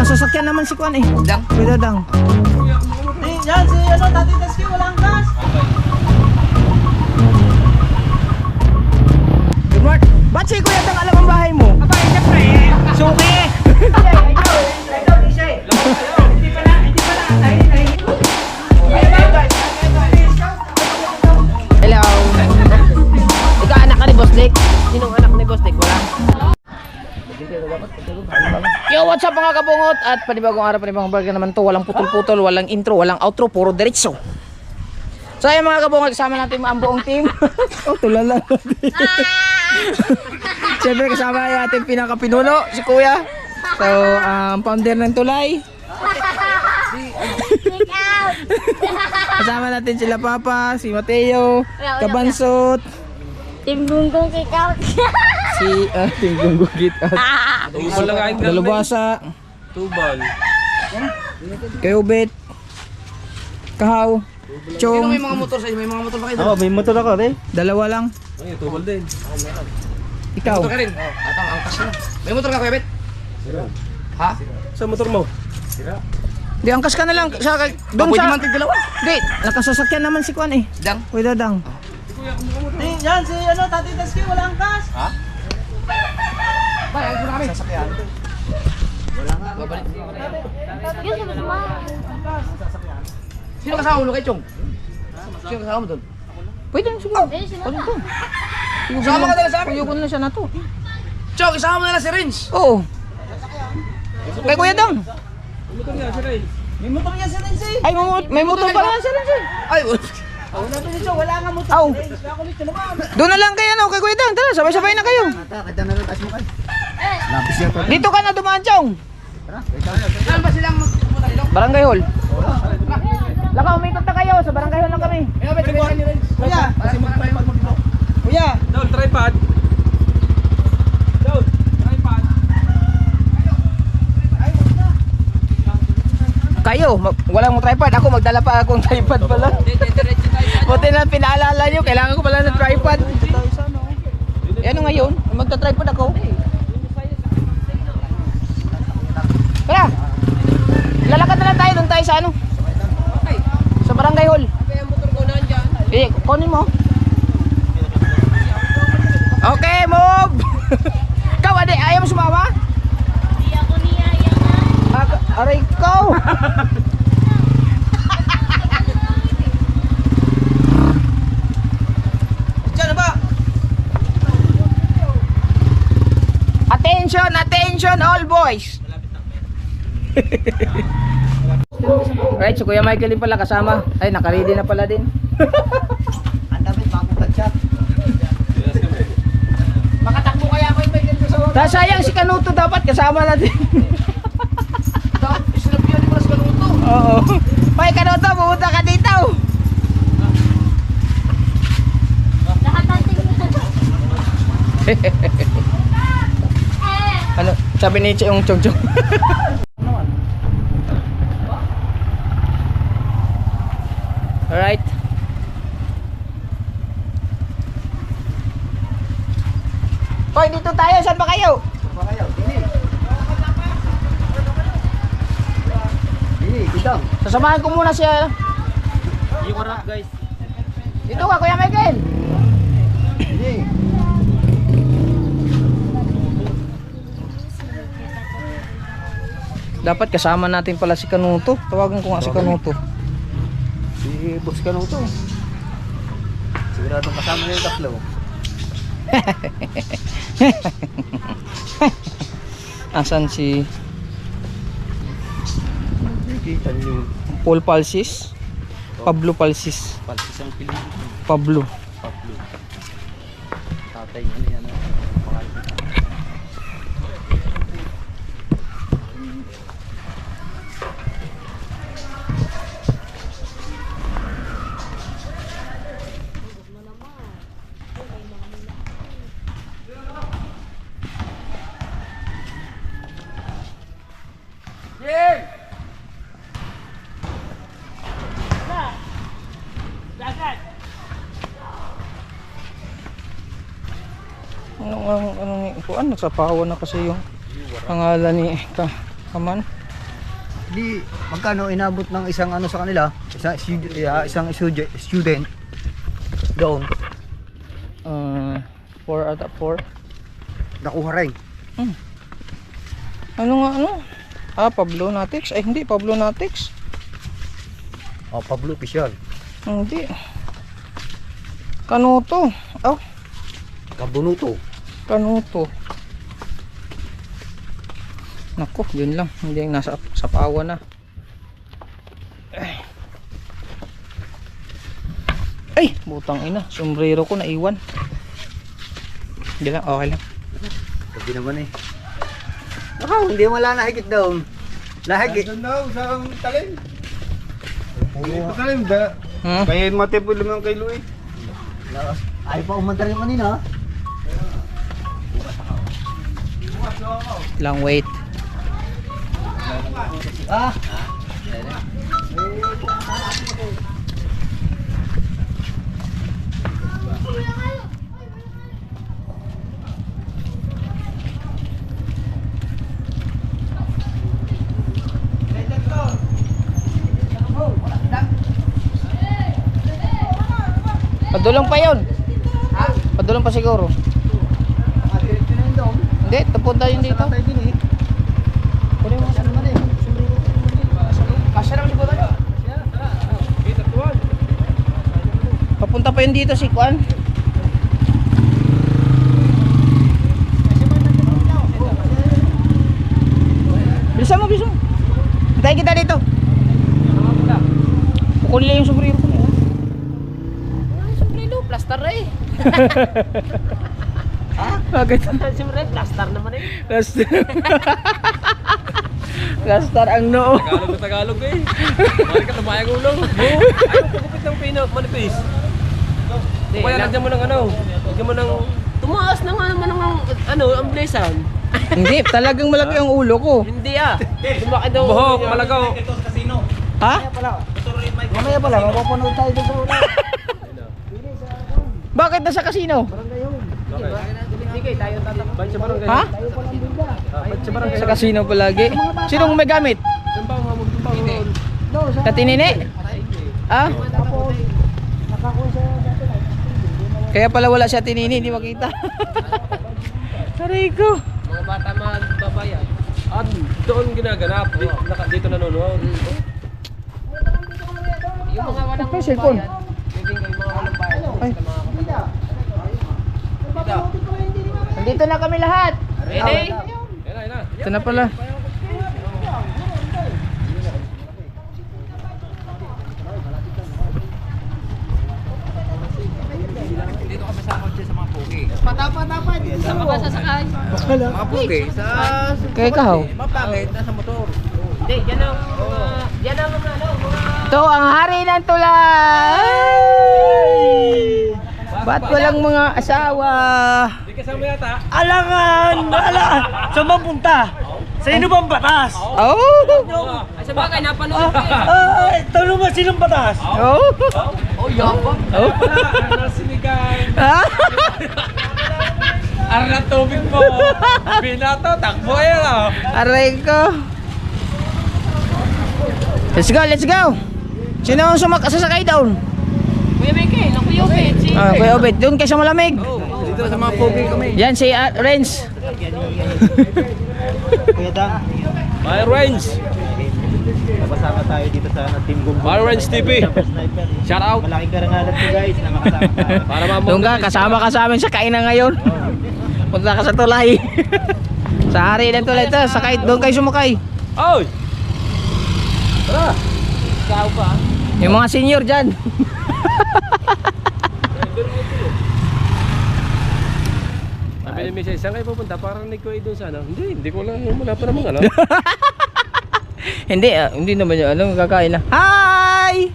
sasakyan naman si Kuan eh. Dang. Kuya Dang. Yan, si ano, Tati Tasky, walang gas. Good morning. Ba't si Kuya Dang alam ang bahay mo? Aba, siyempre eh. Suki! Ikaw, di siya eh. Hindi pala, tayo. Hello. Ikaw anak ka ni Boss Dick? Sinong anak ni Boss Dick? Wala. Yo, what's up mga kabungot? At panibagong araw, panibagong vlog naman to. Walang putol-putol, walang intro, walang outro, puro diretso. So ayan mga kabungot, kasama natin ang buong team. Oh, tulala natin. Siyempre kasama natin ating pinakapinuno, si Kuya. So, ang founder ng Tulay. Kasama natin sila Papa, si Mateo, Kabansot, Tim Gunggong kick out. si Team Gunggugit at Dalubasa, Tubal. Kayubit, Kahaw, Sino Chong. may mga motor sa inyo? May mga motor ba kayo? Oo, may motor ako rin. Dalawa lang. Ay, tubal din. Ikaw. Motor ka rin? Atang angkas na. May motor ka, Kuya Bet? Ha? Sa motor mo? Di angkas ka na lang sa doon Pwede sa. man tig-dalawa. Di, nakasasakyan naman si Kuan eh. Dang. Kuya Dang. Yan, si ano, Tati Tasky, walang gas. Ha? Bay, ayos mo na kami. Sasakyan. Wala nga. Babalik. Yun, sabi mo. Sino kasama mo kay Chong? Sino kasama mo doon? Pwede na siguro. Ayun, sila Pwede na. to. Sama ka talaga sa amin. Ayoko na siya na to. Chong, isama mo na lang si Renz. Oo. Kay Kuya Dang. May motor niya si Renzi. Ay, may motor pala na siya lang siya. Ay, Wala to siya, wala nga motor. Aw. Kakulit ka naman. Doon na lang kayo no, kay Kuya Dang. Tara, sabay-sabay na kayo. Dito ka na dumaan, Chong. saan ba silang magpupunta dito? Barangay Hall. Laka, umikot na kayo. Sa Barangay Hall lang kami. Kaya Bet, sabihan ni Renz. Kuya. Kasi mag-tripod mo dito. Kuya. Down, tripod. Down, tripod. Kayo, walang mo tripod. Ako magdala pa akong tripod pala. Buti na pinaalala nyo, kailangan ko pala ng tripod. Eh, ano ngayon? Magta-tripod ako. Kaya, lalakad na lang tayo doon tayo sa ano? Sa Barangay Hall. Kaya ang motor ko nandyan. Eh, kunin mo. Okay, move! Ikaw, ade, ayaw mo sumama? Hindi ako niyaya nga. Aray ko! Diyan na ba? Attention, attention all boys! Right, so Kuya Michael din pala kasama. Ay, nakaready na pala din. Ang dami, bagong tagchat. Makatakbo kaya ako yung dito sa Ta sayang si Kanuto dapat kasama natin. Sinabihan ni Mas Kanuto. Oo. Hoy Kanuto, pumunta ka dito. Lahat ng tingnan. Ano, sabi ni Che yung Chong Chong. Alright. Hoy, dito tayo. Saan ba kayo? Sasamahan ko muna siya. Yung harap, guys. Dito ka, Kuya Michael. Dapat kasama natin pala si Kanuto. Tawagan ko nga si Kanuto. Si Boss ka nung to. Siguradong kasama niya yung tatlo. Asan si Kita niyo. Paul Palsis? Pablo Palsis. Palsis ang piling. Pablo. Pablo. Tatay niya na yan. Pangalan. Ano nagsapawan na kasi yung pangalan ni Kaman. Di, magkano inabot ng isang ano sa kanila? Isang student doon. 4 out of 4. Nakuha rin. Ano nga ano? Pablo Natix? Ay hindi, Pablo Natix. Oh, Pablo Official. Hindi. Kanuto. Oh, Kabunuto. Kanuto. Nako, yun lang. Hindi yung nasa sapawan na. Ay, butang ina. Sombrero ko naiwan. Hindi lang, okay lang. Sabi naman eh. Hindi wala nahigit doon. Nahigit. Doon daw, sa talim. Ito talim, Hmm? kaya matipo 5 kilo eh. Ay pa umandar yung kanina. Lang wait. Ah, Padulong pa yun. Padulong pa siguro. nakadiretso na yun doon. Hindi, tapunta yun dito. Tayo din eh. Kunin mo sa naman eh. Kasya naman siguro. Papunta pa yun dito si Kuan. Bilisan mo, bilisan mo. Hintayin kita dito. Pukulin lang yung sombrero ko na yun. Sombrero, plaster na eh. Bakit? Sombrero, plaster naman eh. Plaster. Plaster ang noo. Tagalog na Tagalog eh. Balik ka tumayang ulong. Ayaw pagupit ng manipis. Kaya lagyan mo ng ano, lagyan mo ng... Tumaas na nga naman ang ang blesan. Hindi, talagang malaki ang ulo ko. Hindi ah. Lumaki daw. Buhok, malagaw. Ha? Mamaya pala, mapapunod tayo doon sa ulan. Bakit nasa casino? Sige, tayo tatakbo. Ba't sa barangay? Ha? Ba't sa barangay? Sa casino palagi. Sinong may gamit? Tumbang, tumbang. Katinini? Ah? Kaya pala wala siya tinini, hindi makita. Aray ko. Mga bata magbabayan. At doon ginaganap. Dito nanonood. Yung mga walang Ay, cellphone. bayan, bibigay yung mga walang bayan. Ay. Sila mga Nandito na kami lahat. Ready? Yan na. Ito na pala. Dito kami sa kotse sa mga pugi. Sama ka sasakay. Mga pugi, sa Kaya kahaw. mapangit, nasa motor. Hindi, yan ang mga Ito ang hari ng tulay. Ba't walang mga asawa? Hindi kasama yata. Alangan! Saan bang punta? Sa ino bang batas? Oh! Ay, sa bagay, napanood ko eh. Ay, tanong mo sinong batas? Oh! Oh, yabang. Oh! Ano sinigang? Ha? Arang tubig mo. Binato, takbo yan ah. Aray ko. Let's go, let's go. Sino ang sasakay doon? Kuya Mike, na Kuya Obed. Si Kuya Obed, doon kayo sa malamig. Dito sa mga pugi kami. Yan si Renz. Kuya Dang. My Range. Napasama tayo dito sa Team Gunggong. My Range TV. Sniper. Shout out. Malaking karangalan to guys na makasama tayo. Para mamong. Doon ka, kasama ka sa amin sa kainan ngayon. Punta ka sa tulay. Sa hari ng tulay ito, sakay, doon kayo sumakay. Oy! Tara! ikaw ba? Yung mga senior dyan. Sabi ni Mrs. saan kayo pupunta? Parang nag ko doon sana. Hindi ko lang. Wala pa namang alam. Hindi naman yung ano, kakain na. Hi!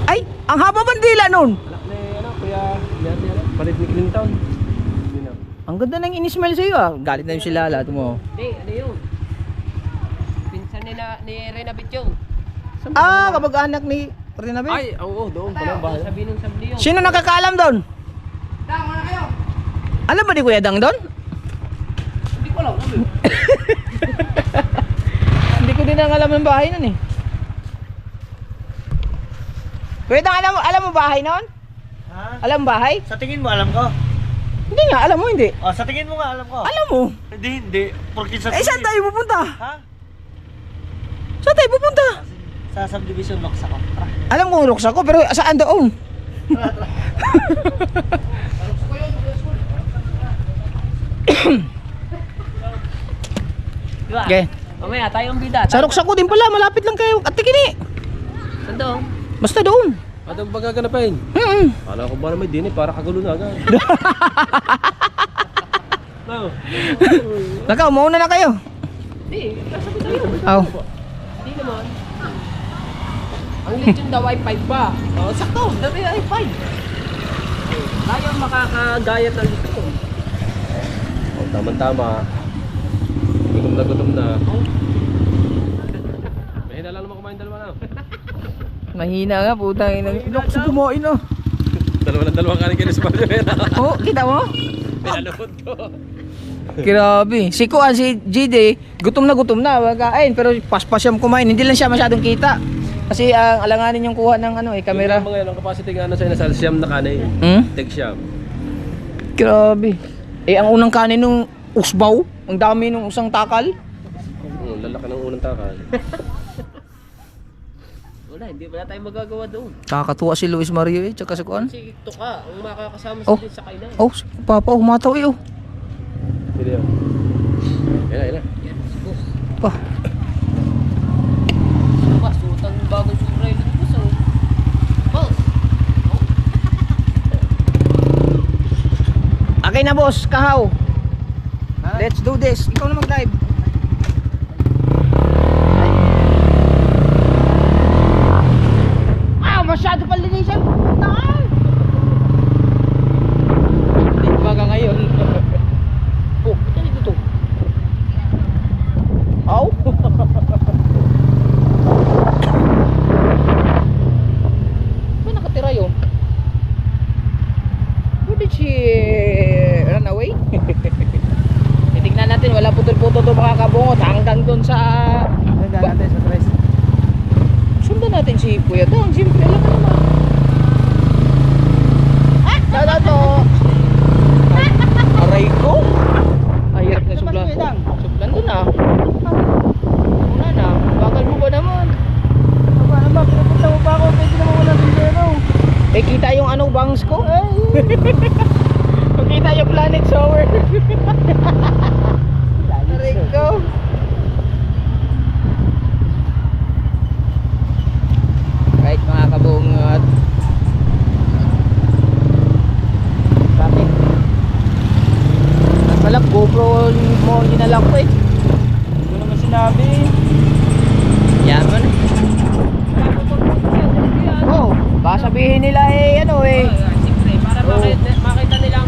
Ay, ang haba bandila nun. Anak ni kuya. Palit ni Clinton. Ang ganda ng in-smile sa'yo ah. Galit na yung sila lahat mo. Hindi, ano yun? Pinsan ni Rena Bityong. Kapag-anak ni Rinabe. Ay, oo, doon pala ang bahay. Sabi nung sabli yun. Sino nakakaalam doon? Alam ba ni Kuya Dang doon? Hindi ko alam. nang alam ng bahay nun eh. Kuya Dang, alam mo bahay nun? Ha? Alam mo bahay? Sa tingin mo, alam ko. Hindi nga, alam mo hindi. Oh, sa tingin mo nga, alam ko. Alam mo? Hindi. Porque sa Eh, saan tayo pupunta? Ha? Saan tayo pupunta? Sa subdivision locks ako. Tara. Alam ko rocks ako, pero saan doon? Diba? Okay. Mamaya tayong bida. Sa rocks ako din pala, malapit lang kayo. At tikini. Saan daw? Basta doon. Ano ba gaganapin? Kala ko ba naman din eh, para kagulo na agad. No. Nakaw, mauna na kayo. Hindi, kasabi tayo. Aw. Hindi naman. Ang lechon daw ay 5 pa. Oh, sakto, dami ay 5. Tayo ang makakagayat ng lechon. Oh, tama-tama. Gutom na. Mahina lang naman kumain dalawa na. Mahina nga, putang ina. Locks kumain ah. Dalawa kanin kayo sa Barcelona. Oh, kita mo? Pinalukod ko. Grabe. Si Kuan, si GD, gutom na, wagain. Pero paspas siyang kumain. Hindi lang siya masyadong kita. Kasi ang alanganin yung kuha ng ano, camera. Yung mga yan, ang capacity nga sa'yo nasa siyam na kanin. Tek siyam. Grabe. Eh, ang unang kanin nung usbaw, ang dami nung isang takal. Lalaki ng unang takal. Wala, hindi wala tayong magagawa doon. Kakatuwa si Luis Mario eh, tsaka si Kuan. Si Tuka, ang makakasama Oh. sa din sa kainan. Oh, si Papa, humataw eh oh. Hindi yun. Yan na. Pa. Boss, utang bagong suray dito po sa boss. Okay na boss, kahaw. Let's do this. Ikaw na mag-drive. Ah, masyado palinisan. Taan. Hindi baga ngayon. Oh, ano dito? Aw. Saan nakatira yun? Where did she run away? Tingnan natin, wala putol-putol to mga kabungot hanggang doon sa... Hanggang natin sa tres. Sundan natin si Kuya Dang, siyempre alam mo naman. Dada to! Aray ko! Ay, hirap na sublan ko. Sublan doon ah. Wala na, bakal mo ba naman? Ano ba? Pinapunta mo pa ako. Pwede naman wala sundero. Eh, kita yung ano, bangs ko. Kita yung planet shower. Aray ko. Right mga kabungot. Traffic. At pala GoPro mo ginalang ko eh. Hindi naman sinabi. Yaman. Oh, baka sabihin nila eh ano eh. Siyempre, para makita nilang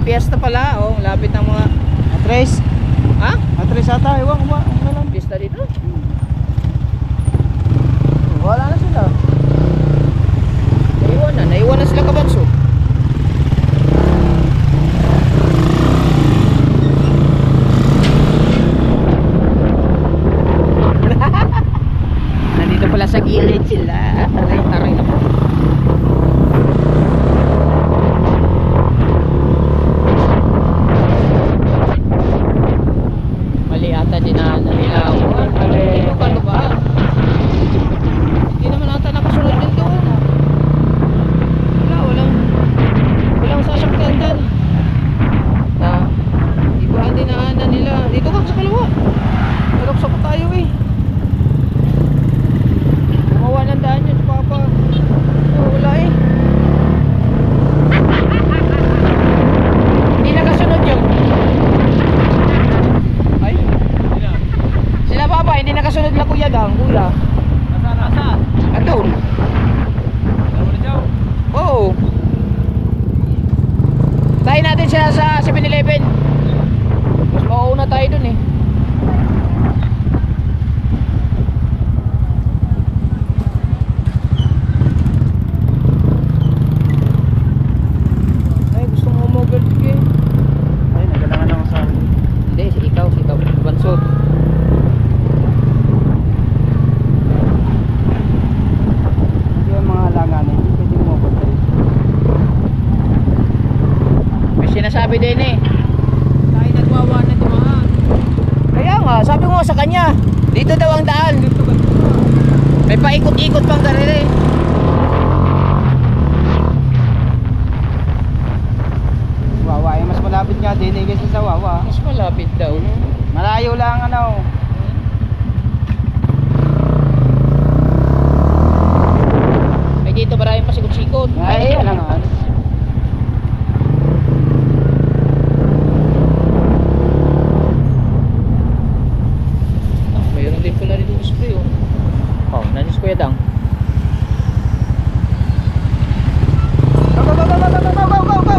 Fiesta pala, oh, lapit ng mga Atres. ha? Atres ata, ewan ko ba? Wala. Fiesta dito. Wala na sila. Naiwan na sila kabanso. Nandito pala sa gilid sila. Taray na po. Mali ata dinaanan nila. Dito ka ba? Hindi naman ata nakasunod din doon. Walang sasakyan dyan. Iba ang dinaanan nila. Dito ka sa kalawa. Naloksa pa tayo eh. Gumawa ng daan yun, Papa. Wala eh. Hindi nakasunod yun. Ay? Sila Papa, hindi nakasunod na Kuya Dang. Kuya. Nasaan? Andun. Oo. Tayo natin siya sa 7-Eleven. Mas mauuna tayo dun eh. Ay, gusto mo mag-overtake eh. Ay, nagalangan ako sa akin. Hindi, si ikaw, Bansot. Yung mga langan, hindi pwede mo ba tayo? May sinasabi din eh. Tayo nagwawa na dumaan. Kaya nga, sabi ko nga sa kanya, dito daw ang daan. May paikot-ikot pang ganun eh. Wawa, eh, mas malapit nga din eh kaysa sa Wawa. Mas malapit daw. Malayo lang ano. Ay dito maraming pasikot-sikot. Ay, alam nga. Mayroon din pala dito spray oh. Oh, nanis Kuya Dang. Go, go, go, go, go, go, go, go, go!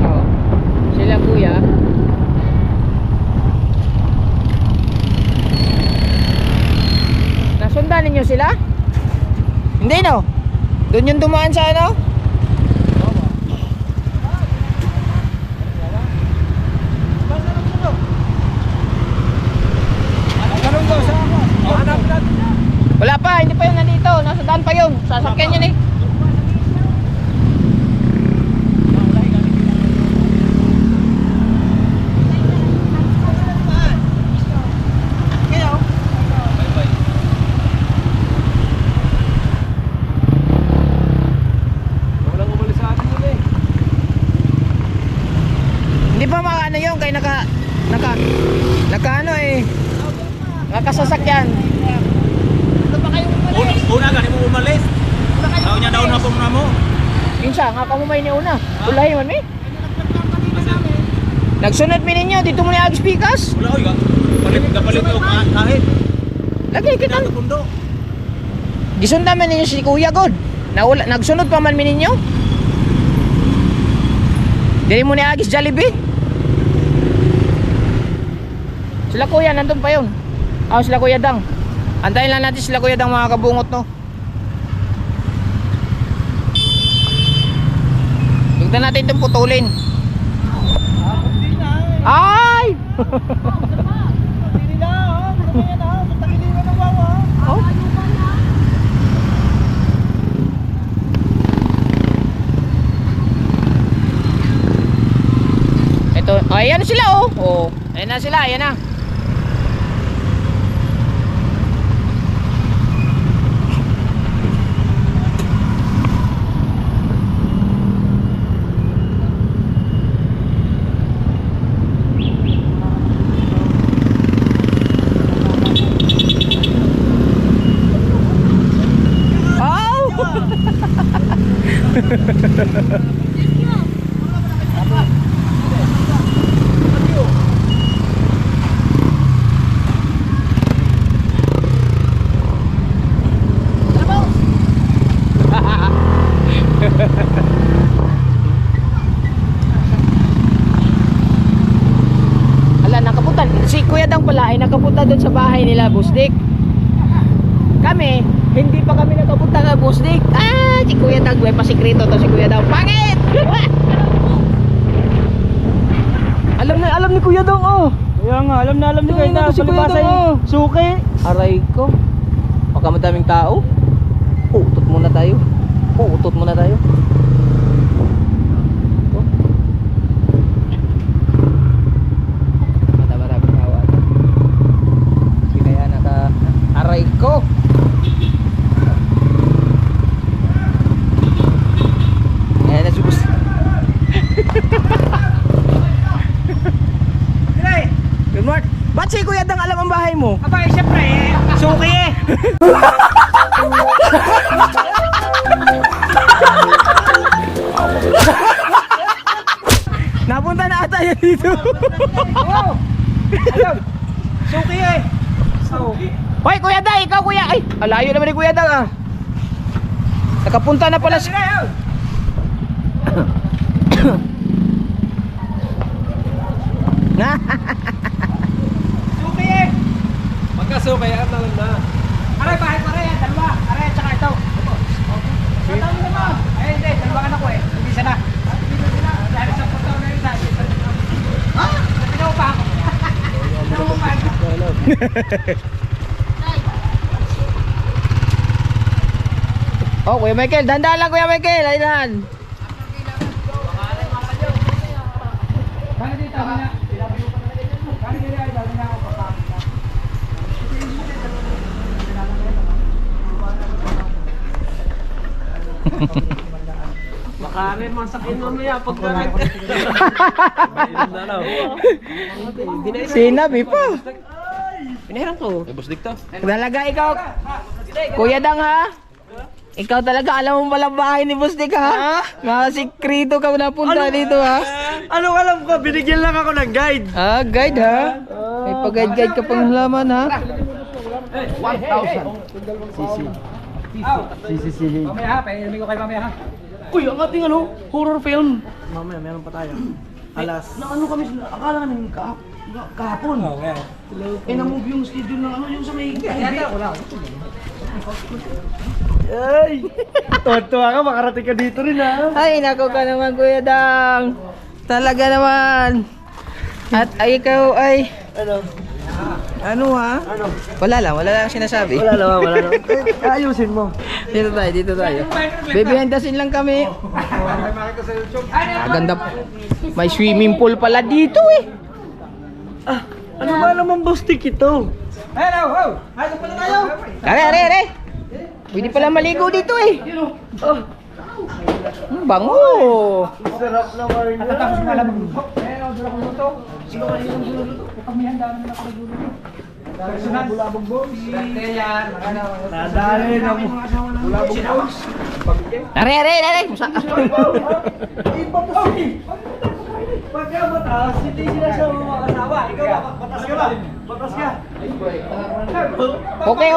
Oh. Sila Kuya. Nasundan ninyo sila? Hindi no? Doon yung dumaan sa ano? Wala pa, hindi pa yun nandito. Nasa daan pa yun. Sasakyan yun eh. Walang umalis sa atin yun eh. Hindi pa makaano yun kaya naka ano eh. Nakasasakyan. Una gani mo umalis. Tao niya daw na pumuna mo. Kinsa, nga kamumay ni una. Ulahi man mi. Nagsunod mi ninyo dito mo ni Agis Pikas. Wala oy, kapalit ko kahit. Lagi kita. Pundo. Gisundan man ninyo si Kuya God. Nagsunod pa man mi ninyo. Dili mo ni Agis Jollibee. Sila Kuya nandun pa yun. Sila Kuya Dang. Antayin lang natin sila Kuya Dang mga kabungot no. Tignan natin itong putulin. Ay! Oh? Ito, ayan sila oh. Oh, ayan na sila, ayan na. ay nakapunta doon sa bahay nila, Boss Dick. Kami, hindi pa kami nakapunta kay Boss Dick. Ah, si Kuya Dag, may pasikreto to si Kuya Dag. Pangit! alam ni Kuya Dong, oh. Kaya nga, alam na ni Kuya Dong. Si Kuya Dong, oh. Suki. Aray ko. Baka madaming tao. Uutot muna tayo. Uutot muna tayo. Maraming tao ata. Hindi kaya aray ko. Ayan na subos. Good morning. Ba't si Kuya Dang alam ang bahay mo? Aba, siyempre eh. Suki eh. Napunta na ata yan dito. Ayun. Suki eh. Hoy, Kuya Dang, ikaw Kuya. Ay, alayo naman ni Kuya Dang ah. Nakapunta na pala si... Suki eh. Magkasukayan na lang na. Aray, bahay pa rin. Dalawa. Aray, tsaka ito. Ito mo naman. Ay, hindi. Dalawa anak ko eh. Hindi sana. Dahil sa putaw na yun dahil. Ha? Pinaupa ako. Pinaupa ako. Oh, Kuya Michael, dahan-dahan lang Kuya Michael. Ayun. Kaya dito, kaya. Kaya dito, dali na ako papakita. Baka rin masakin mamaya pagkakat. Sinabi pa. Pinahiram ko. Ay, Boss Dick to. Talaga ikaw. Kuya Dang ha? Ikaw talaga alam mo palang bahay ni Boss Dick ha? Mga sikrito ka napunta dito ha? Anong alam ko? Binigyan lang ako ng guide. Ah, guide ha? May pag-guide ka pang halaman ha? Sisi. Mamaya ha, pahinamig ko kayo mamaya ha. Uy, ang ating ano, horror film. Mamaya, meron pa tayo. Alas. Na ano kami, akala namin kahapon. Oo, nga. Eh, na-move yung schedule ng ano, yung sa may... Yata ko lang. Ay! Tuwa ka, makarating ka dito rin ha. Ay, nako ka naman Kuya Dang. Talaga naman. At ay ikaw ay... Ano ha? Ano? Wala lang sinasabi. Wala naman. Ayusin mo. Dito tayo. Bebehandasin lang kami. Ganda. May swimming pool pala dito eh. Ano ba naman Bustik ito? Hello, ho! Hayos pala tayo! Are. Pwede pala maligo dito eh. Bango. Sarap naman yun. Tapos malamang luto. Eh, ang dula kong luto. Sino ka yung luto? Kami handa naman ako luto. Personal. Bulabog bones. Kaya yan. Nadali na mo. Bulabog bones. Are. Pagka mataas, hindi sila sa mga asawa. Ikaw ba? Batas ka ba? Batas ka. Okay.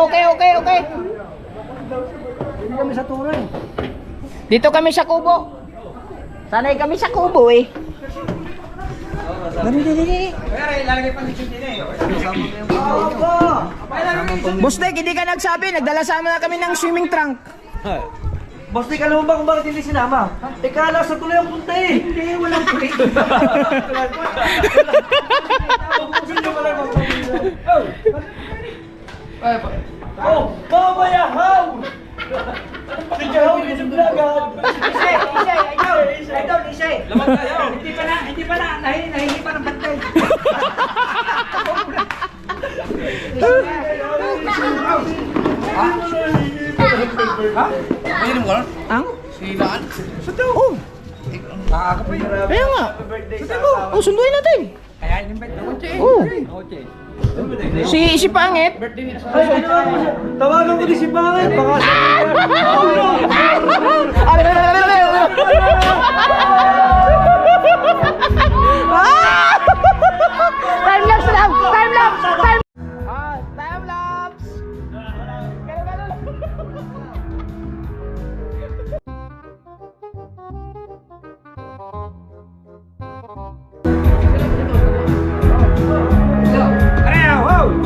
Hindi kami sa turay. Dito kami sa kubo. Sanay kami sa kubo eh. Dali. Kaya ilalagay pa ni Chute na eh. Boss Dick, hindi ka nagsabi. Nagdala sama na kami ng swimming trunk. Bustik, alam mo ba kung bakit hindi sinama? Kala sa tuloy ang punta eh. Hindi, walang tuloy. Oh, mamaya how? Pakigahaw din sa vlogad. Isay. Laman tayo. Hindi pa na, nahihi pa ng bantay. Ang? Oh. Kaya nga. Oh, sunduin natin. Kaya in-invite na ko. Oh. Si Pangit. Tawagan ko din si Bangay. Baka Time lapse lang. Time lapse. Time lapse. Aray, ho!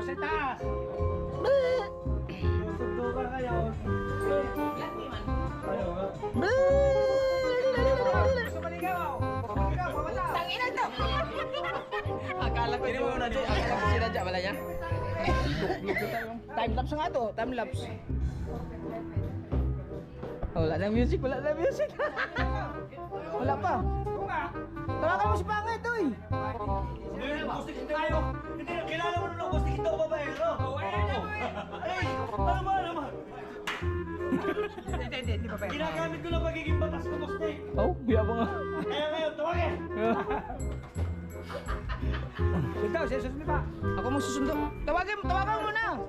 Sa taas. Sundo ka kayo. Gusto maligaw. Maligaw, wala. Tanginan to! Akala ko sinadya pala niya. Time lapse nga to, time lapse. Wala na music, wala na music. Wala pa. Tawagan mo si Pangit, oy. Hindi, gusto kita tayo. Hindi, kilala mo nung gusto kita ko babaero. Ay, ano ba naman? Hindi pa pwede. Ginagamit ko lang pagiging batas ko, Bostik. Oh, biya mo nga. Kaya ngayon, tawagin. Ikaw, siya susunod pa. Ako magsusundo. Tawagan mo na.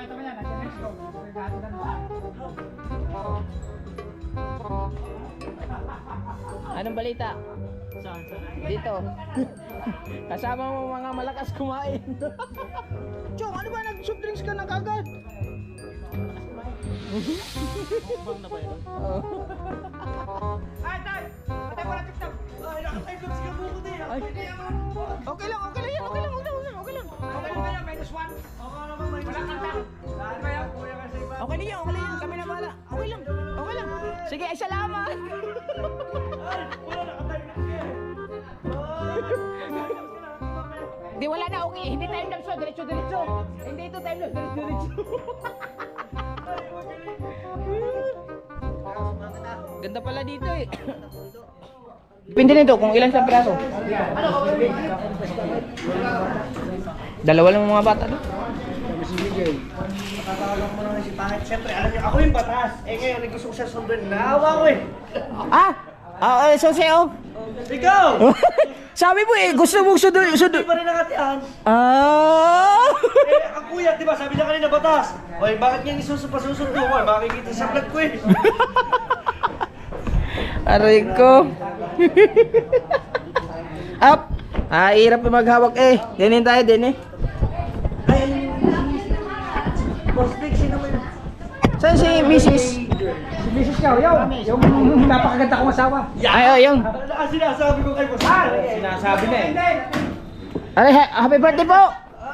Ito mo yan, nandiyan next go. Regado na naman. Anong balita? Dito. Kasama mo mga malakas kumain. Chong, ano ba? Nag-soft drinks ka na kagad? Oo. Ay, tay! Patay mo na TikTok. Ay, nakatay lang si Kabuko din. Ay. Okay lang yan. Okay lang. Okay na ba yan? -1? Ako naman may Wala kang tang. Saan ba yan? Kuya ka sa iba. Okay lang yan. Kami na bahala. Okay lang. Sige, ay salamat. Ay, wala nakatay na siya. Di wala na, okay. Hindi time lapse, diretso. Hindi ito time lapse, diretso. Ganda pala dito eh. Depende nito kung ilan sa piraso. Dalawa lang mga bata no? Nakatawagan mo naman si Pangit. Siyempre, alam niyo, ako yung batas. Eh ngayon, gusto ko siya sundin. Naawa ko eh. So sa'yo? Ikaw! Sabi mo eh, gusto mong sudo. Hindi pa rin nakatian. Eh, ang kuya, di ba, sabi niya kanina batas. Oy, bakit niya isusundo mo? Makikita sa vlog ko eh. Aray ko. Up! Hirap na maghawak eh. Dinin tayo, din eh. Ay, Boss Big, sino mo yun? Saan si Mrs.? Si Mrs. Chow, yung napakaganda kong asawa. Ay, yung. Sinasabi ko kay Boss Big. Sinasabi na eh. Aray, happy birthday po!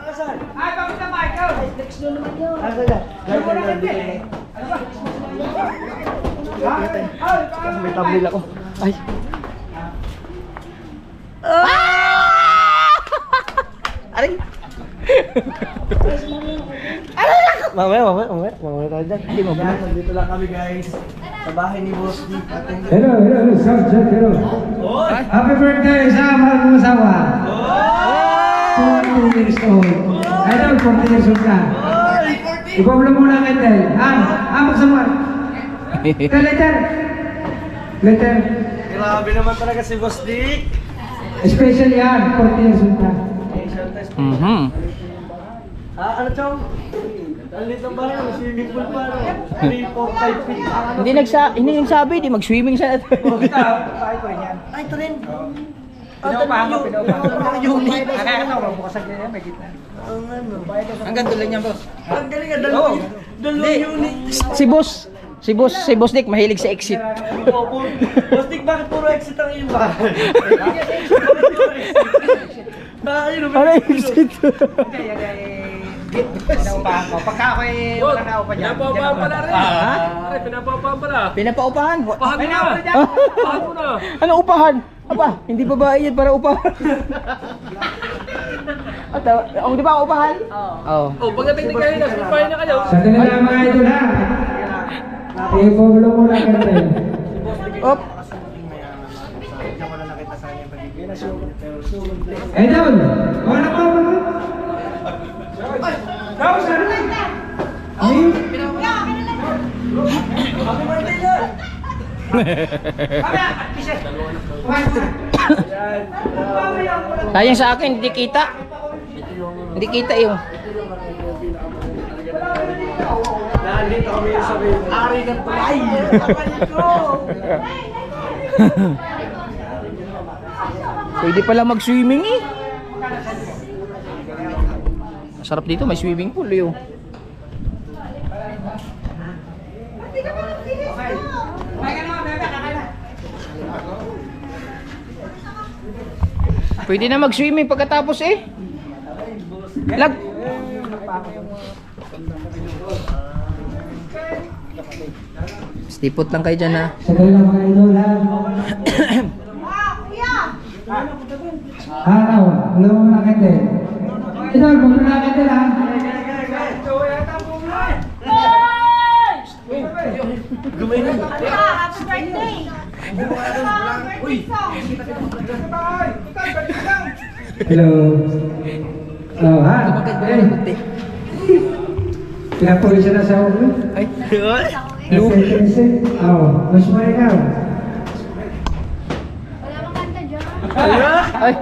Asan? Ay, bakit na Michael? Next na naman yun. Asan na? Ano mo na hindi? Ano ba? Kasi may thumbnail ako. Ay. Aray. Mamaya tayo dyan. Hindi mo ba? Nandito lang kami guys. Sa bahay ni Boss Big. Hello, sound check, hello. Happy birthday sa mahal kong asawa. 40 years old. Idol, 40 years old ka. Ipablo muna ang Ethel. Magsama. Letter. Grabe naman talaga si Boss Big. Special yan, 40 years old ka. Ano chong? Ang litong ba rin? Swimming pool pa no? 3, 4, 5 feet. Hindi nagsabi, di mag-swimming sa Ay, ko rin yan. Ay, ito rin. Pinaupahan ko. Unit. Nakakatawa, bukasan niya yan, may gitna. Ang ano. Hanggang tuloy niya, boss. Ang galing nga, dalawang unit. Si boss Nick, mahilig sa exit. Opo. Boss Dick, bakit puro exit ang iyong bahay? Ayun, Ano exit? Pinaupahan ko. Pagka ako'y walang naupa dyan. Pinapaupahan pala rin. Ay, pinapaupahan pala. Pinapaupahan? Pahan mo na. Pahan mo na. Ano upahan? Aba, hindi babae yan para upahan. Di ba upahan? Oo. Oh, pagdating ni kayo, nagsipahin na kayo. Sa kanila mga idol ha. Ipablo muna ang Ethel. Op. Wala nakita sa kanya pagiging. Idol, wala pa ba? Sayang sa akin, hindi kita. Hindi kita yung. Nandito kami sa ari ng tulay. Pwede pala mag-swimming eh. Sarap dito, may swimming pool yun. Pwede na mag-swimming pagkatapos eh. Lag. Stipot lang kayo dyan ha. Sandali lang mga idol ha. Araw, alam mo na Kendall. Idol, bumili na Kendall ha. Happy birthday! Hello. Oh ha. Hey. Pinapuwi siya na sa ulo. Ay. Lugi. Oh, mas mo ikaw. Wala bang kanta dyan? Ay.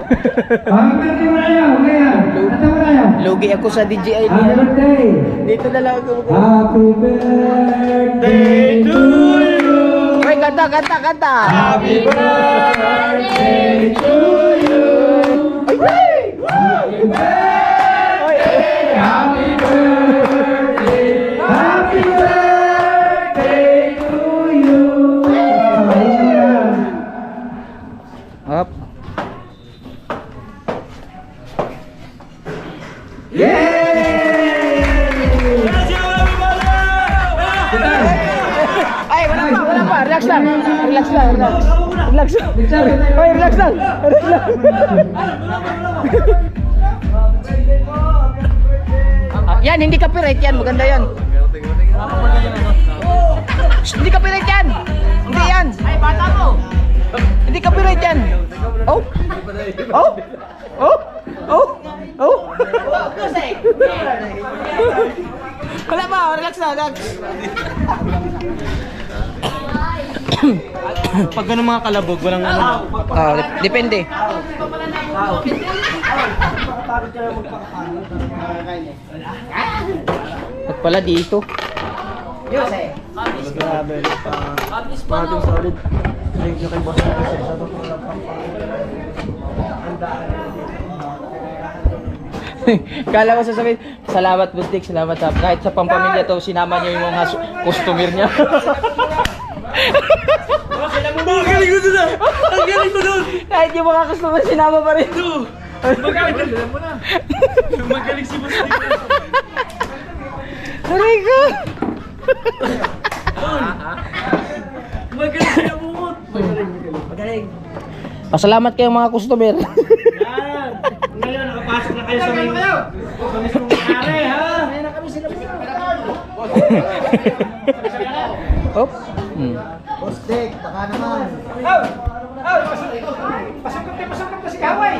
Oh, birthday mo na yun. Kaya, kanta mo na yun. Lugi ako sa DJI Happy niya. birthday. Dito na lang ako. Happy birthday to you. Ay, kanta. Happy birthday to you. Ay, Happy birthday. Happy birthday. Happy birthday to you. Up. Ay, wala pa. Relax lang. Relax lang. Ay, relax lang. Yan, hindi copyright yan. Maganda yan. Shh, hindi copyright yan. Hindi yan. Ay, bata mo. Hindi copyright yan. Oh. Oh. Oh. Oh. Oh. Wala pa. Relax na. Relax. Pag ganun mga kalabog, walang ano. Depende. At pala dito. Kala ko sasabihin, salamat Buntik, salamat ha. Kahit sa pampamilya to, sinama niyo yung mga customer niya. Ang galing ko doon ah! Ang galing ko doon! Kahit yung mga customer, sinama pa rin. Magaling si Boss Nick. Aray ko! Magaling si Abungot. Pasalamat kayo mga customer. Yan! Ngayon, nakapasok na kayo sa mismong kare, ha? Hop. Boss Dick, baka naman. Pasungkap na si Kaway.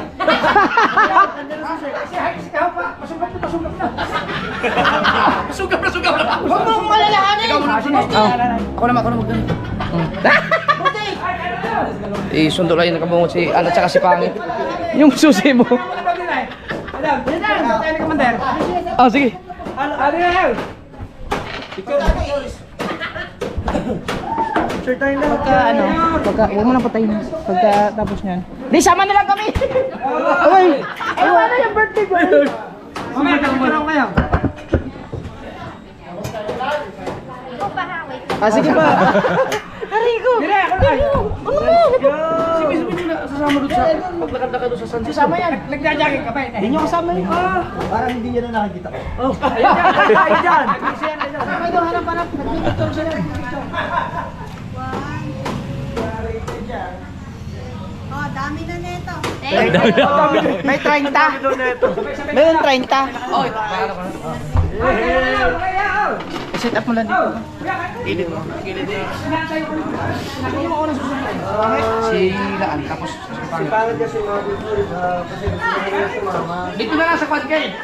Si Kaway, pasungkap na. Huwag mo akong malalahanin. Ako naman magdun. Sundo lang yung nakabungot si Ana tsaka si Pangit. Yung susi mo. Alam, tayo ni Commander. Oh, sige. Ano yan? Huwag mo nang patayin. Pagka tapos niyan. Di, sama na lang kami. Ay, ano yung birthday ko? Mamaya, kakita kayo. Ah, sige pa. Aray ko. Dire, ako na. Sasama doon sa paglakad ka doon sa sunset. Sama yan. Nagja-jogging ka ba? Hindi nyo kasama yun. Parang hindi yan na nakikita ko. Ay, dyan. May doon, harap-harap. Nagpipicture sila. Oh, dami na neto. May 30. Mayroon 30. Set up mo lang dito. Gilid mo. Si Laan, tapos si Pangit. Dito na lang sa quad game.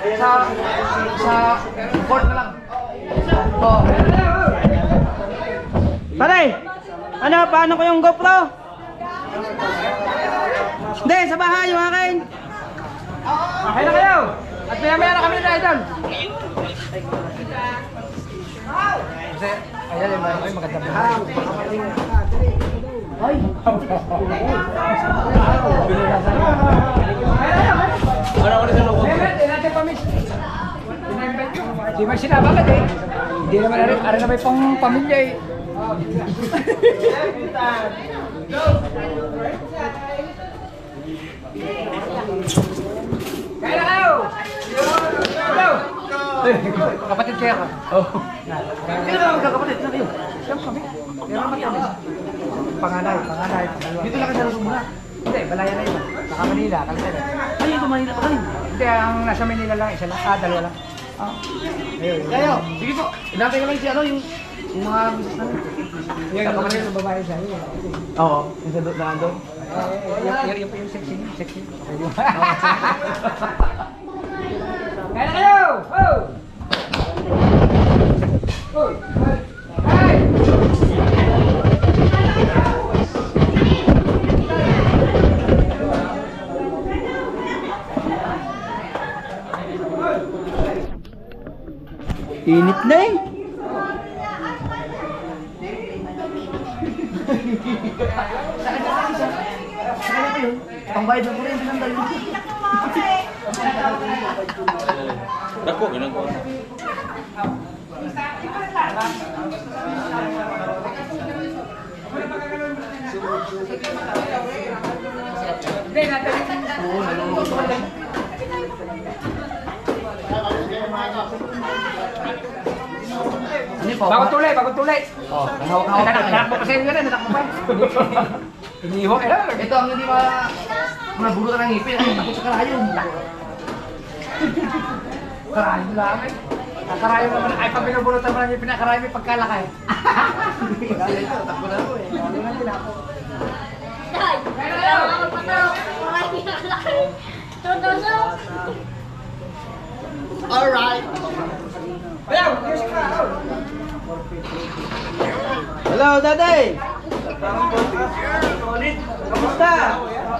Sa board na lang. Oh. Pare, ano, paano ko yung GoPro? Hindi, sa bahay yung akin. Okay na kayo. At maya-maya na kami na idol. Ayan, ay maganda ba? Ay. Hindi man sinabagat eh. Hindi naman ari na may pang pamilya eh. Kaya na kayo! Hello! Kapatid kaya ka? Oo. Kaya na magkakapatid na kayo? Siyempre kami. Kaya naman kami. Panganay. Dito lang ka sa muna. Hindi, Balaya na yun. Saka Manila, Kalsada. Ay, ito Manila pa kayo. Hindi, ang nasa Manila lang, isa lang. Dalawa lang. Ayun. Kayo, sige po. Inatay ko lang si ano, yung mga business namin. Yung kapatid ng babae siya. Oo. Yung sa doon doon. Yung po yung sexy. Kaya na kayo! Oh! Oh! Hey! Init na eh. Pangbayad ng kuryente ng dalawa. Dako, ginagawa. Hindi, natin. Bagong tulay. Oh, nanak mo kasi yun na, nanak mo pa. Iniho, ito ang hindi mabulo ng ngipin, ay takot sa karayong. Karayong lang eh. Karayong naman, ay pag binubulotan mo ng ngipin na karayong may pagkalakay. Takbo na ako eh. Ano nga nila ako. Alright. Ayaw, music na. Hello, Daddy! Kamusta?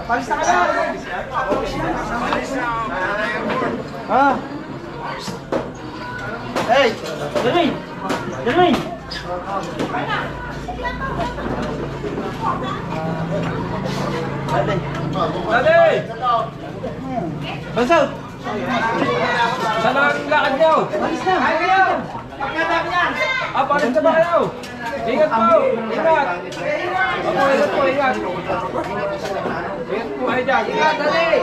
Palista ka na. Ah! Hey! Jermaine! Jermaine! Daddy! Daddy! Bansot! Saan ang lakad niyo? Ay kayo! Pagkatap yan! Palis na ba kayo? Ingat po! Ingat! Ingat po, ingat! Ingat po kayo dyan! Ingat, dali!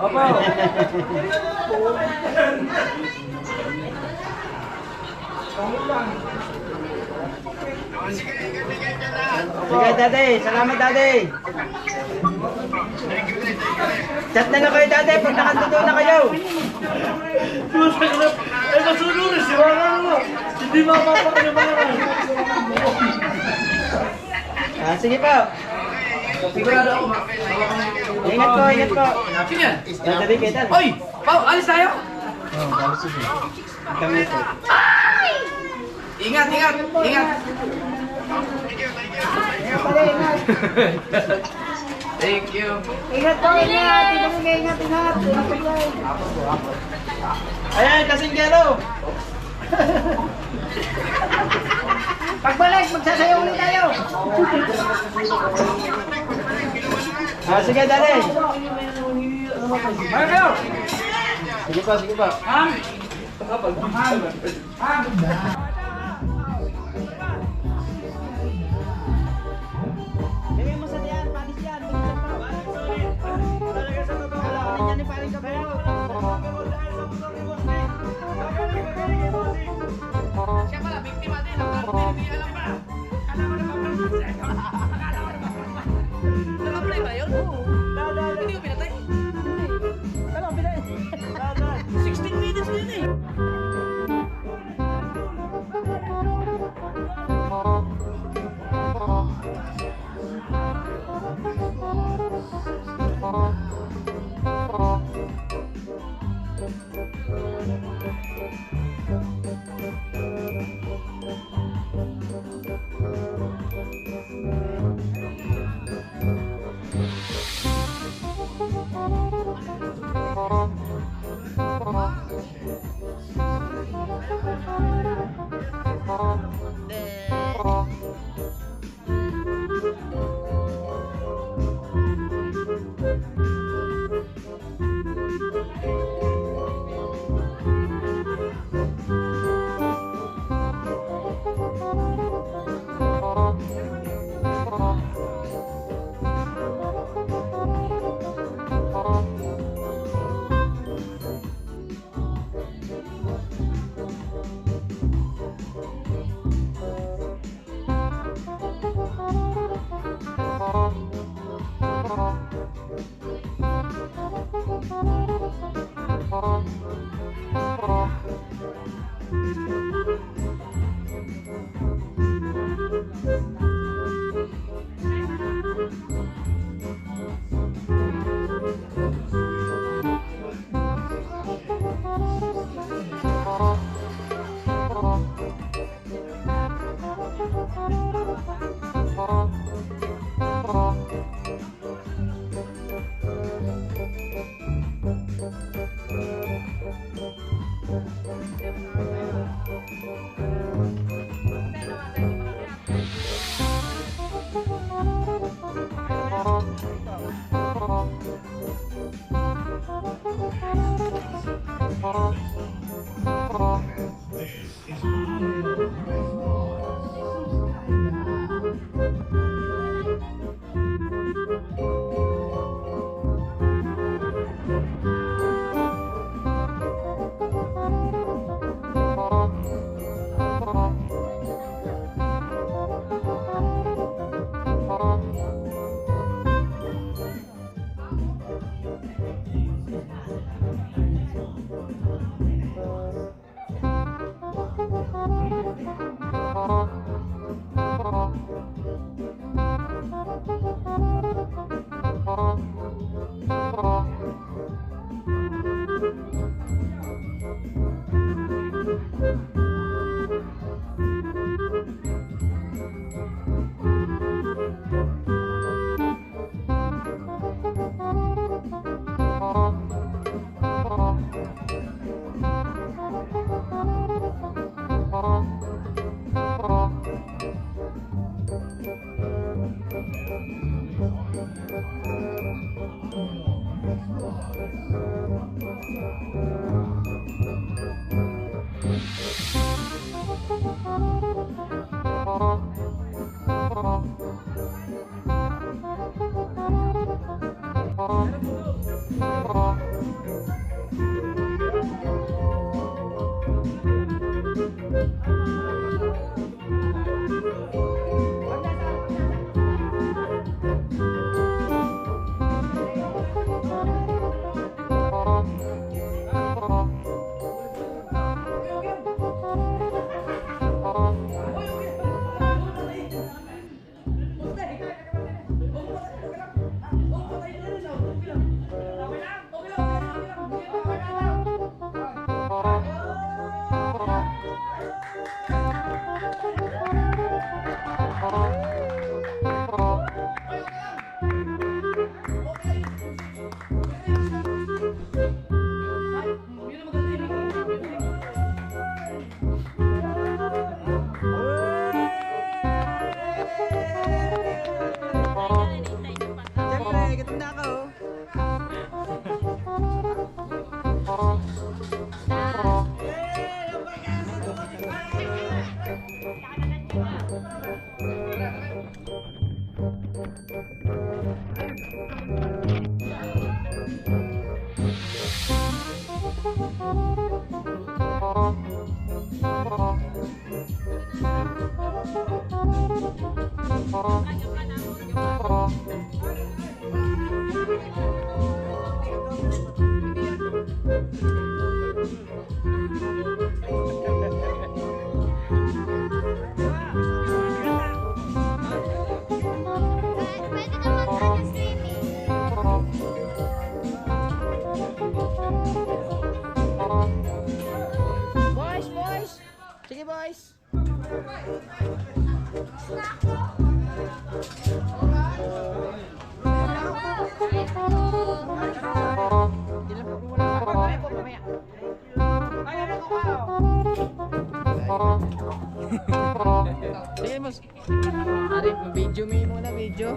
Opo! Sige, Daddy! Salamat, Daddy! Chat na lang kayo, Daddy, pag nakandudo na kayo! Eh, kasunod si Wala mo! Hindi mapapakinabangan! Ah, sige po! Sigurado ako. Ingat po, ingat po! Sino yan? Daddy, kita! Oy! Pao, alis tayo! Kami po. Ingat! Thank you. Ingat po, ingat. Ayan, kasinggero! Pagbalik, magsasayaw ulit tayo. Ah, sige, Daddy! Ayaw kayo! Sige po, sige po! Bigay mo sa diyan, panis yan! Talaga sa totoo lang, yan ni paring kabayo! Siya pala, biktima din. Ang hindi alam ba? Naka-play ba yun? Hindi ko pinatay. Ano, pinay? 16 minutes din eh. Sige boys. Sige boss. Ari, video mo muna video.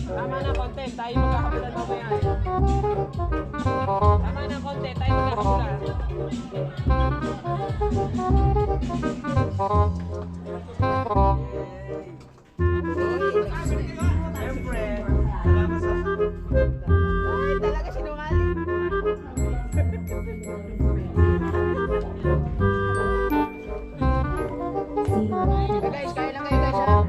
Tama na konti, tayo magkakabulan mamaya. Tama na konti, tayo magkakabulan. Ay, talaga sinungaling. Guys, kaya lang kayo guys ha.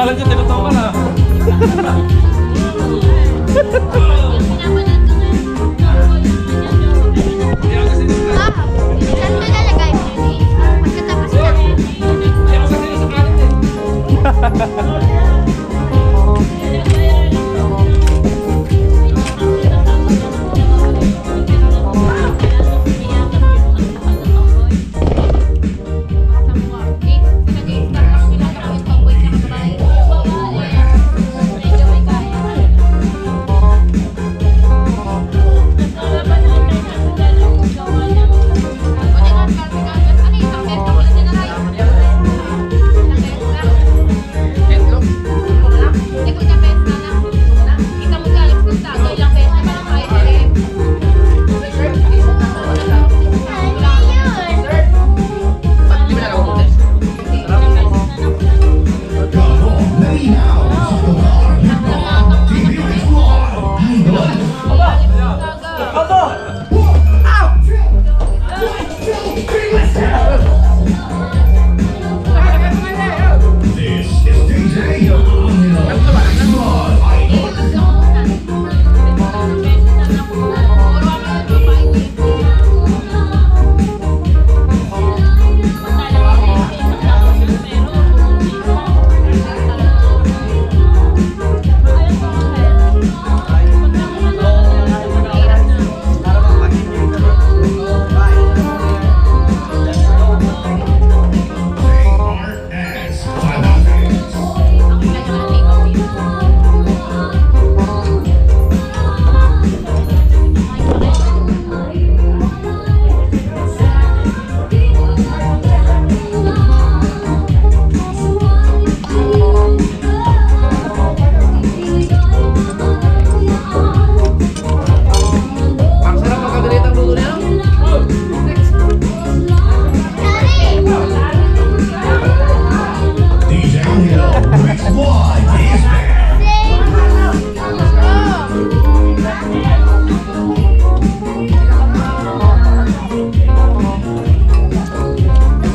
pangalan dyan, tinatawag ka na. Saan mo lalagay? Pagkatapos na. Kaya ako kasi sa kanin eh.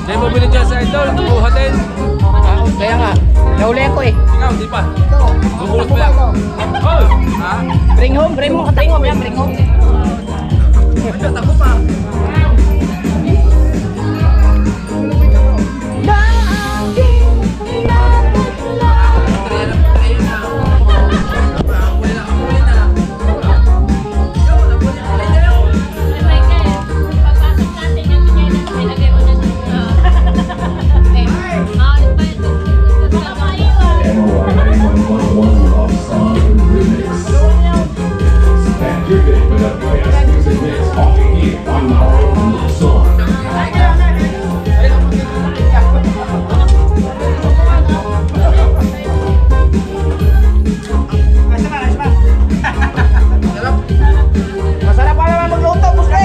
Hindi mo bilhin dyan sa idol, nakuha din. Kaya nga, nauli ko eh. Ikaw, di pa. Bubulot pa yan. Oh! Ha? Bring home yan, bring home. Ano, tako pa. Masarap pa naman magluto, Buste.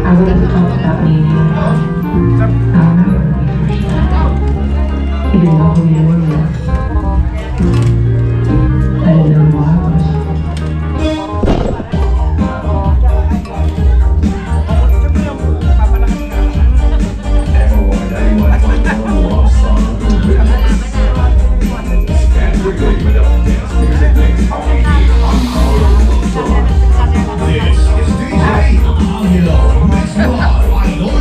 I would have talked about me. He didn't know who you were yet. I didn't know who I was. This is DJ Angelo, Mix Live Idol.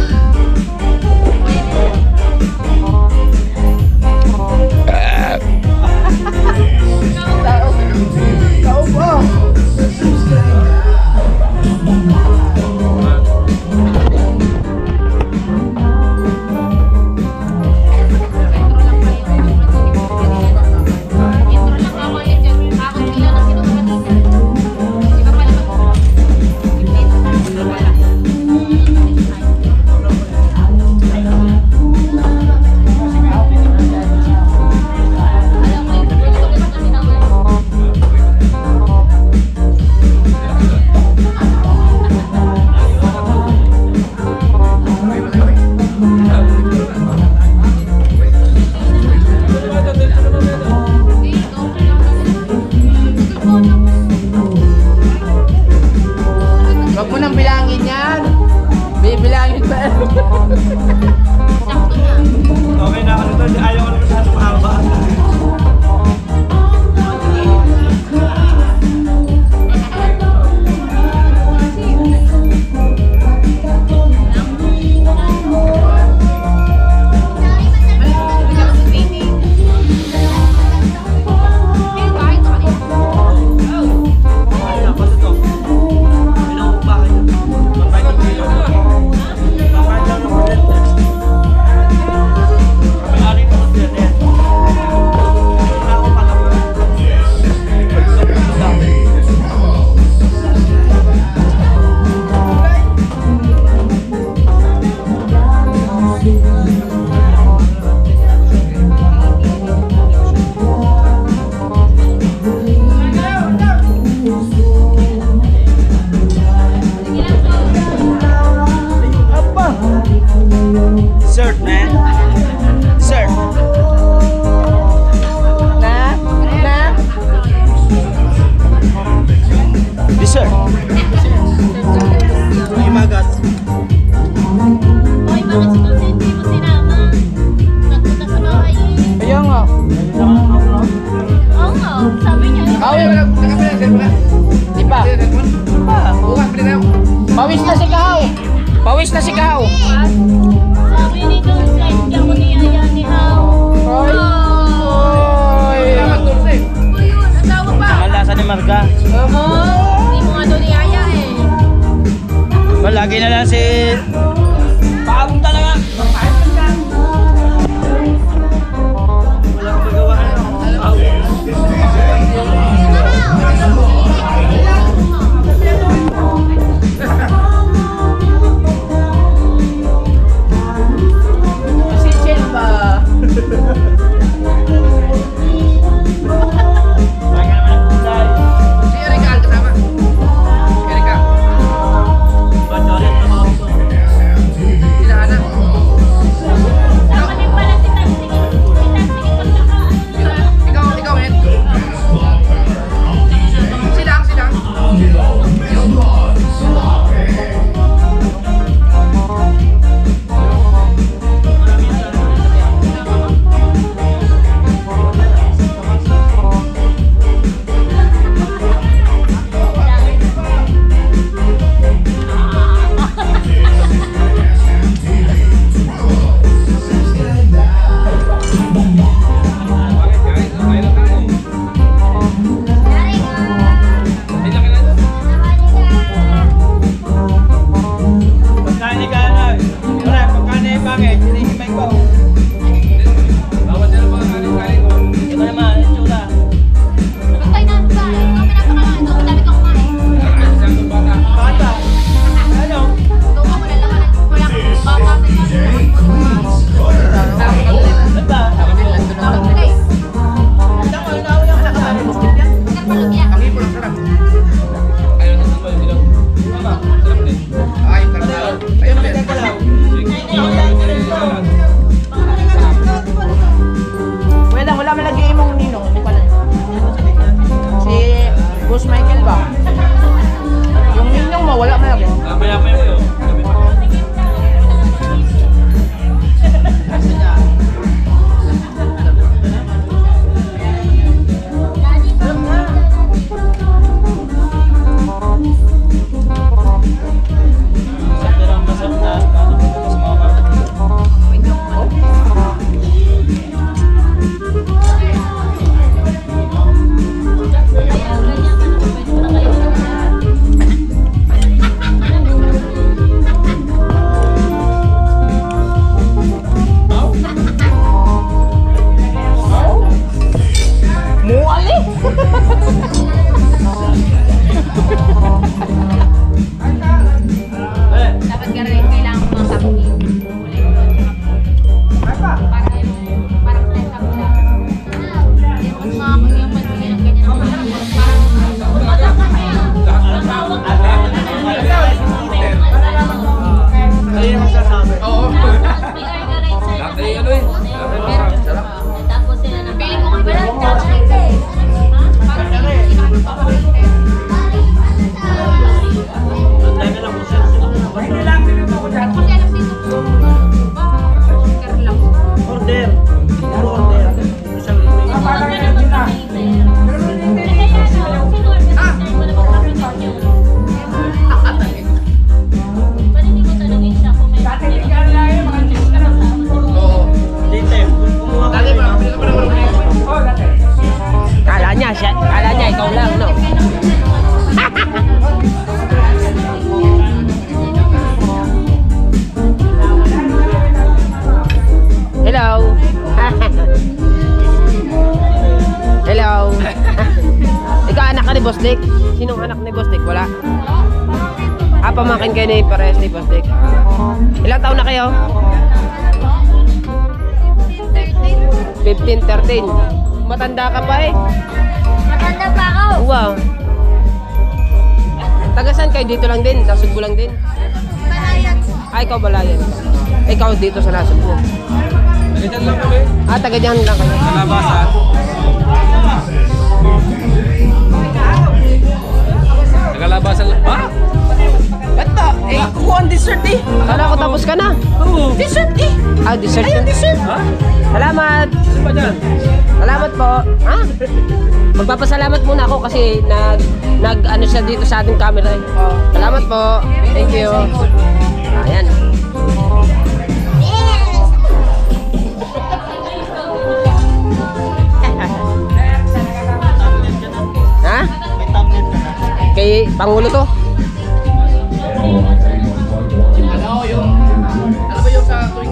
nang bilangin yan. Bibilangin pa. Okay na ako nito. Ayaw ko na masyado mahaba. Dessert, man. Dessert. Na? Dessert. Imagat. Hoy, bakit si Tony hindi mo sinama? Nagpunta sa bahay eh. Kaya nga. Oo nga, sabi niya. Di pa. Pawis na si Kahaw. Pawis na si Kahaw. Sabi ni Tony, hindi ako niyaya ni Hao. Hoy. Hoy. Uy, yun, asawa pa. Ang lasa ni Marga. Hindi mo nga daw niyaya eh. Lagi na lang si... Paabong talaga. Wala akong magawa. Si Chen ba? Lagi naman ang kulay. Si Erika ang kasama. Erika. Bacholet na mga ito. Sinahana. Sama din pala si Tansigin. Si Tansigin pagkakaan. Ikaw, Ed. Sidang. Pagkain ni Kanag. Wala, pagkain ni Bangit. Hinihimay ko. Ito naman, itsura. Pagkain na ba? Ikaw pinapakalaan. Ikaw, dami kang kumain. Bata. Ano? Ikaw nga, wala lang. Wala kang babasay ka. Bata. Okay. Nagpalog yan. Wala man lagi imong ninong. Hindi pala. Si Boss Michael ba? Yung ninong mo, wala man lagi. Mamaya mo yun. Pero ang masarap na mas mga Muali! Dapat ka rin kailangan mo mga sabi. Parang sa sabi na. Yung mga yung magbigay ng ganyan ang parang Ano yung magsasabi? Oo. tapos sila na feeling ko nga pala Doon tayo na lang kung pamangkin kayo ni Pares ni Pastik. Ilang taon na kayo? 15, 13. Matanda ka pa eh. Matanda pa ako. Wow. Tagasan kayo dito lang din? Sa Sugbo lang din? Balayan. Ay, ikaw Balayan. Ikaw dito sa Nasugbo. Ganyan lang kami. Taga dyan lang kayo. Kalabasan. Kalabasan lang. Ha? Bata, kukuha ang dessert eh. Kala ko tapos ka na. Oo. Dessert eh. Dessert Ayun, na. dessert. Ha? Salamat. Ano ba dyan? Salamat po. Ha? Magpapasalamat muna ako kasi nag ano siya dito sa ating camera eh. Salamat po. Thank you. Ayan. Ha? Kay Pangulo to? Ano ba yung sa tuwing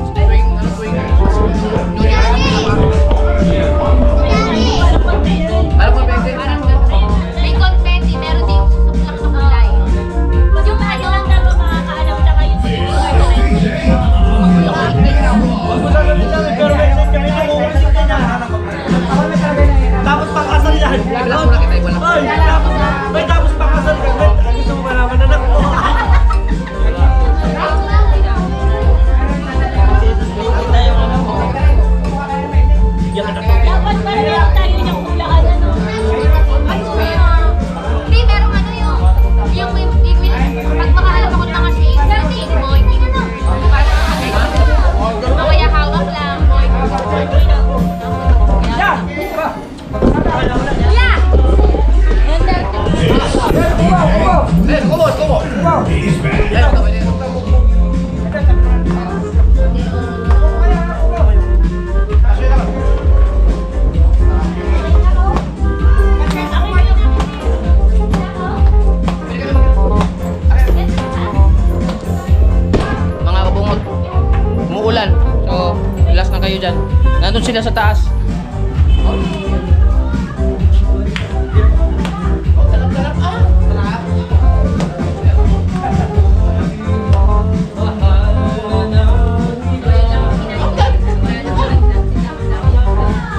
May confetti, meron din susuklak sa kulay. Yung ano lang daw makakaalam na kayo sa Tapos pakasal yan. Ay, may tapos pakasal ka. Gusto mo malaman anak mo? Dapat parang tayo niyang kulaan ano. Hindi, merong ano yung pag makaalam ako ng kasi, kasi boy, ano. Mamaya hawak lang, boy. Kuya! mga kabungod, umuulan. So, relax na kayo dyan. Nandun sila sa taas.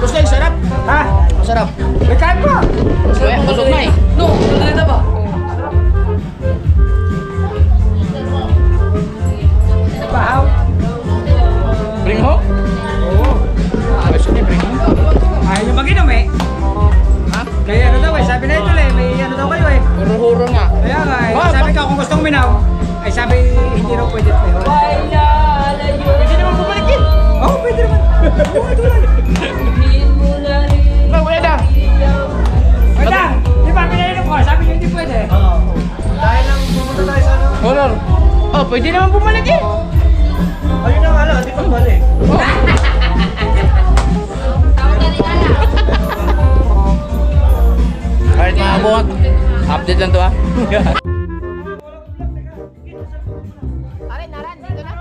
Gusto yung sarap? Ha? Masarap. May kain pa! Kaya, busog na eh. No, nalita ba? Bahaw? Bring home? Oo. Gusto niya bring home? Ayaw nyo mag-inom eh. Ha? Kaya ano daw eh, sabi na ito eh, may ano daw kayo eh. Huro-huro nga. Kaya nga eh, Oh, sabi ka kung gustong minaw, ay sabi hindi raw pwede tayo. Pwede naman bumalik din. Oo, pwede naman. Oo, ito lang. No, wala na. Wala, di ba pinainom ko, sabi nyo hindi pwede. Oo. Dahil lang pumunta tayo sa ano. Honor. Oh, pwede naman bumalik eh. Ayun na nga lang, di pa balik. Tawag na rin ala. Alright mga kabungod, update lang to ha. Aray, naran, dito na.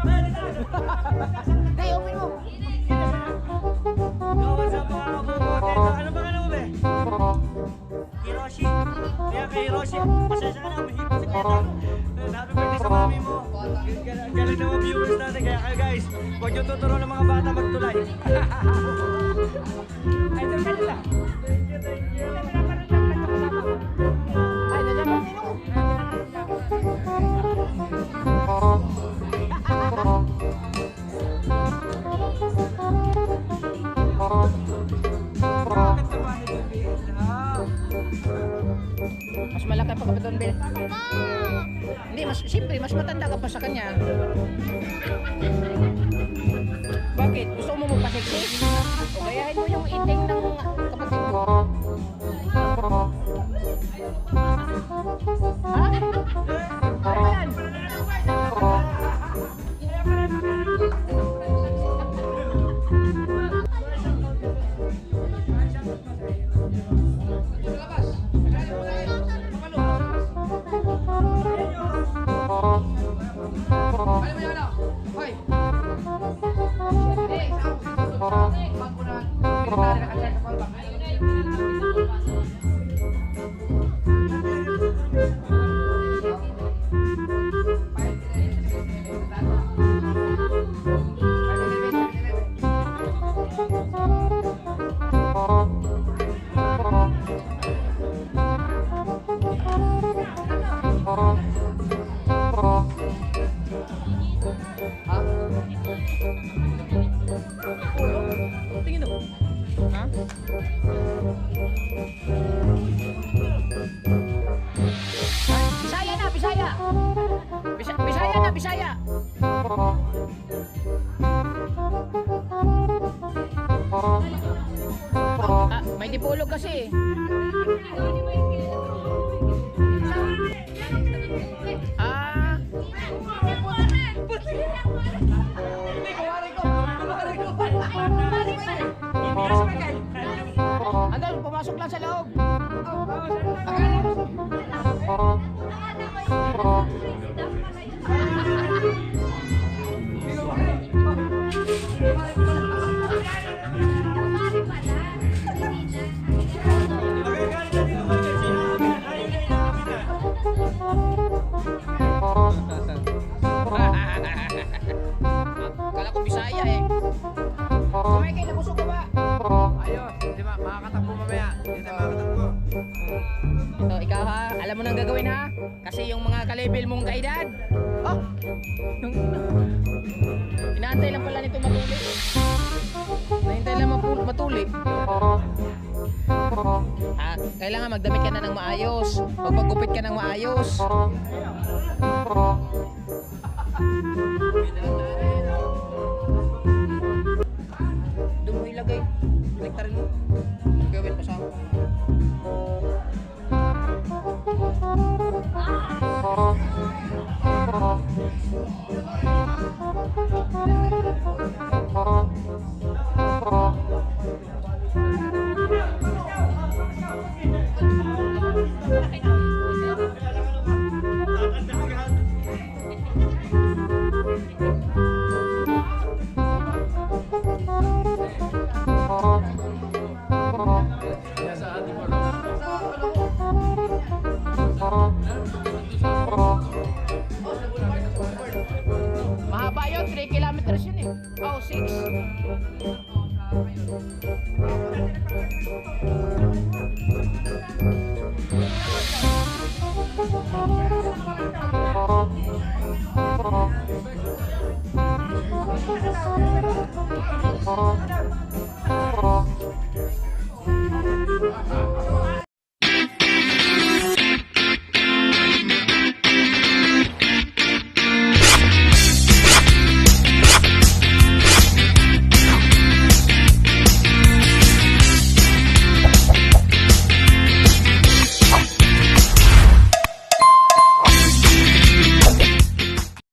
Hindi, open mo. Ano ba ano be? Hiroshi. Kaya kay Hiroshi, pasensya ka na, mahirap sa kanya. Happy birthday sa mami mo. Ang galing na mga viewers natin. Kaya kayo guys, huwag yung tuturo ng mga bata magtulay. Ay, ito ka nila. Thank you. Ay, nandiyan mo. Mas malaki pa ka pa doon, Bill. Hindi, siyempre, mas matanda ka pa sa kanya. Bakit? Gusto mo magpa-sexy? O gayahin mo yung iting ng kapatid mo. Ha? Ano yan? Ha? Ulo? Tingin mo. Ha? Bisaya na, Bisaya! Bisaya na, Bisaya! May dipulog kasi. Ah. Andal, pumasok lang sa loob. Kala ko Bisaya eh. Kumay kayo, nabusog ka ba? Ayos, di ba? Makakatakbo mamaya. Hindi tayo makakatakbo. Ito, ikaw ha, alam mo nang gagawin ha? Kasi yung mga ka-level mong kaedad. Oh! Inaantay lang pala nito matuli. Nahintay lang matuli. Ah, kailangan magdamit ka na ng maayos. Magpagupit ka ng maayos. Doon mo ilagay. Lektarin mo. Gawin pa sa ako. Mahaba yun, 3 kilometers yun eh. Oh, 6.